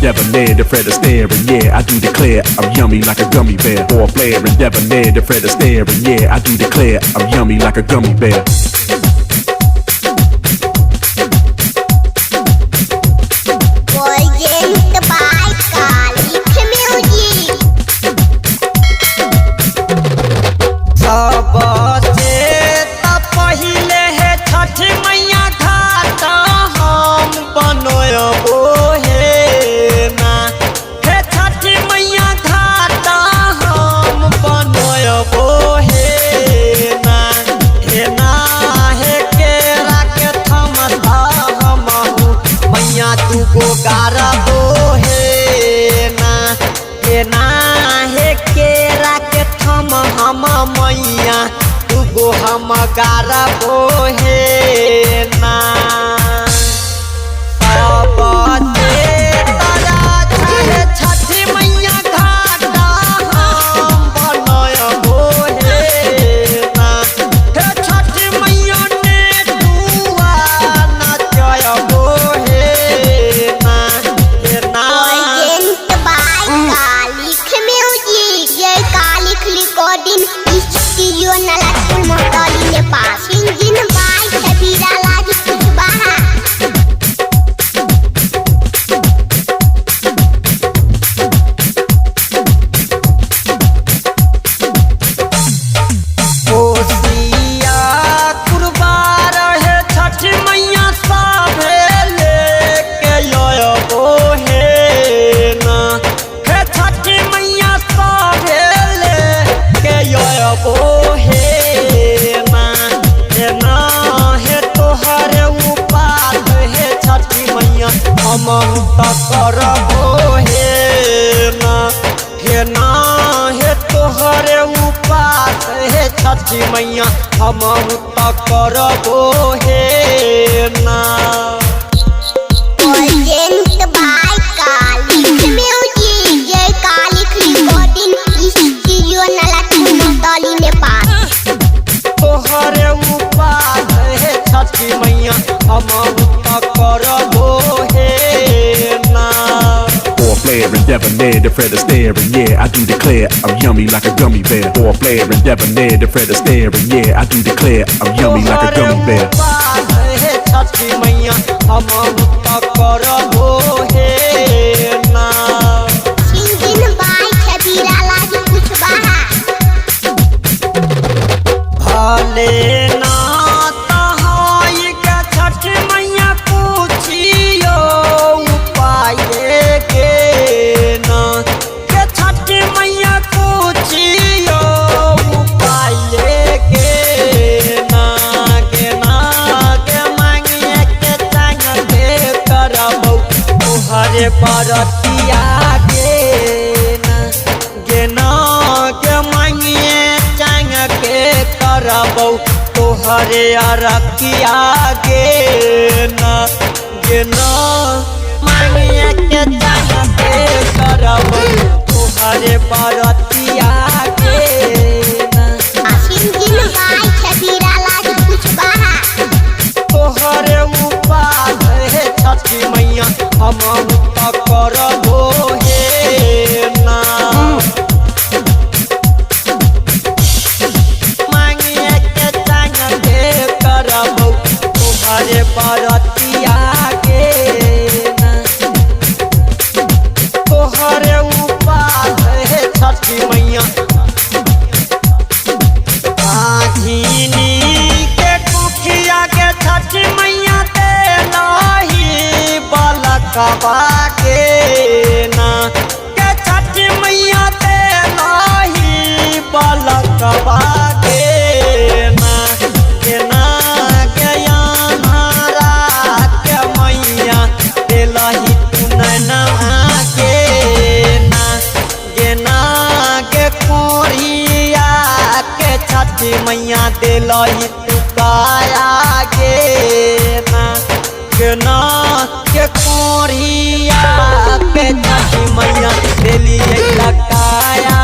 debonair, the Fred Astaire, and yeah, I do declare I'm yummy like a gummy bear. Or Blair and debonair, the Fred Astaire, and yeah, I do declare I'm yummy like a gummy bear. हम गारा बोहे ना छठी मैया घाटा हम बनय बोहे ना हे छठी मैया ने दुआ नचय बोहे ना हे ना कालिक म्यूजिक ये कालिक रिकॉर्डिंग स्टूडियो नलापुर मोहतौली के पास इंजन बाइक कबीरा लाज कुशवाहा कोसिया कुर्बार है छठी मैया साभे लेके आयो बोहे ना हे छठी मैया साभे लेके आयो बोहे ना हे तोहरे उपास हे छठी मैया हम करबो हे तोहरे उपास हे छठी मैया हम करबो हे ना प्रेजेंट बाय कालिक म्यूजिक ये कालिक रिकॉर्डिंग स्टूडियो नलापुर मोहतौली के पास तोहरे उपास हे छठी मैया हम करबो हे ना Or Blair and debonair, the Fred Astaire, and yeah, I do declare I'm yummy like a gummy bear. Or Blair and debonair, the Fred Astaire, and yeah, I do declare I'm yummy like a gummy bear. हे छठी मैया हम करबो हे ना engine bike कबीरा लाज कुशवाहा भले ना तहाई के छठी मैया पूछियो उपाय के ना के छठी मैया पूछियो उपाय के ना के मांगिए के चांग के करबो तोहरे बरतिया के मांगिए चांग के करबो तोहरे अरकिया गे ना मांगिए के चांग के करबो तोहरे बरतिया गे ना इंजन बाइक कबीरा लाज कुशवाहा तोहरे उपास हे छठी मैया हम करबो हे ना मांगिए के चांग के करबो तोहरे बरतिया गे ना तोहरे उपास हे छठी मैया के कुखिया के छठी मैया देलही बलकबा के ना के छठी मैया देलही बलकबा के ना के अन्हारा के मैया देलही तू नैनवा के कोरिया के छठी मैया देलही तू काया ना के कोरिया के छठी मैया देली लकाया